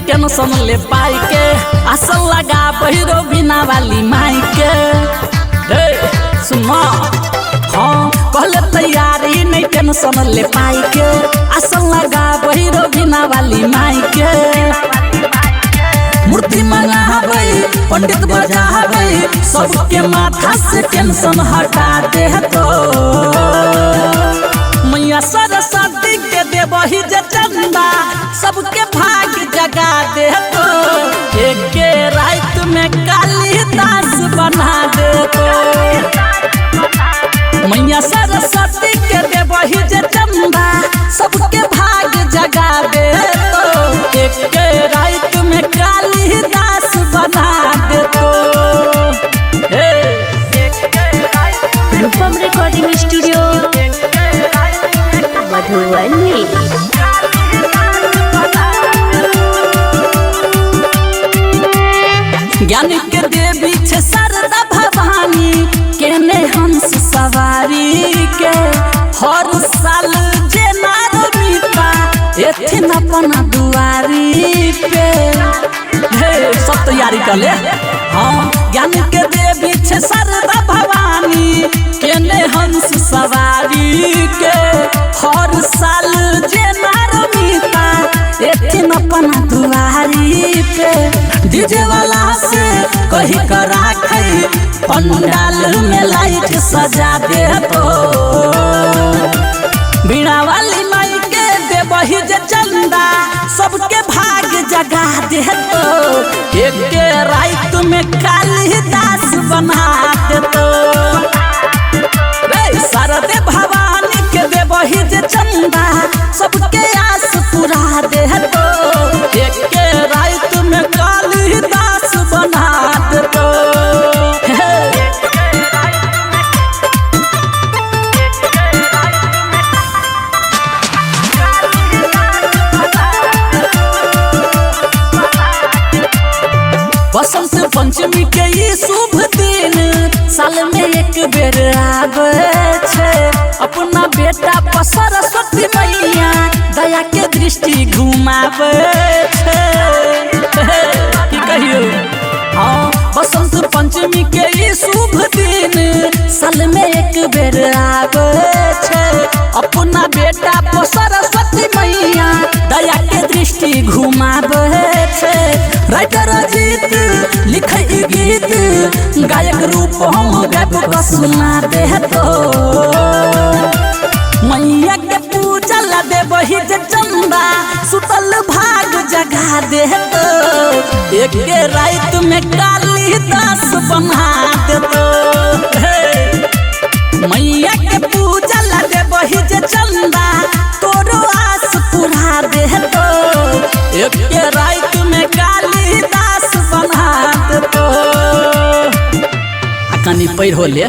Tension ले पाई के असल लगा बहिरो बिना वाली माई के सुनो हाँ कहले तैयारी नहीं टेंशन ले पाई के असल लगा बहिरो बिना वाली माई के मूर्ति मंगावे पंडित बजावे सबके माथा से टेंशन हटा दे तो मैया सरस्वती के देवही जे चंदा सबके भाग जगा दे तो एक रात में कालिदास बना दे तो मैया सरस्वती के देवही जे चंदा सबके भाग जगा दे तो एक रात में कालिदास बना दे तो रूपम रिकॉर्डिंग स्टूडियो मधुबनी। ज्ञान के देवी छे शारदा भवानी केने हंस सवारी के हर साल जे नारमीता एथिन अपना दुआरी पे सब तैयारी कर ले हाँ ज्ञान के देवी छे शारदा भवानी केने हंस सवारी के हर साल जे नारमीता एथिन अपना दुआरी पे डीजे वाला से कही करा खई पंडाल में लाइट सजा दे तो बीड़ा वाली माई के देवही जे चंदा सबके भाग जगा दे तो एक रात में कालिदास बना दे तो शारदे भवानी के देवही जे चंदा सबके आस पूरा दे तो एक रात में कालिदास बना दे तो बसंत पंचमी के ये शुभ दिन साल में एक बेर आवे छे अपना बेटा पर सरस्वती मैया दया के दृष्टि घुमावे छे की कहियो हाँ बसंत पंचमी के ये शुभ दिन साल में एक बेर आवे छे अपना बेटा पर सरस्वती मैया दया के दृष्टि घुमावे छे राइटर अजीत लिखे गीत गायक रूप हम गायब को सुना दे तो मैया के पूजा ला दे वही जे चंदा सुतल भाग जगा दे तो एक रात में कालिदास बना दे तो मैया के पूजा ला दे वही जे चंदा तोरो आस पूरा दे तो एक रात में कालिदास बना दे तो कनी पैर हो ले।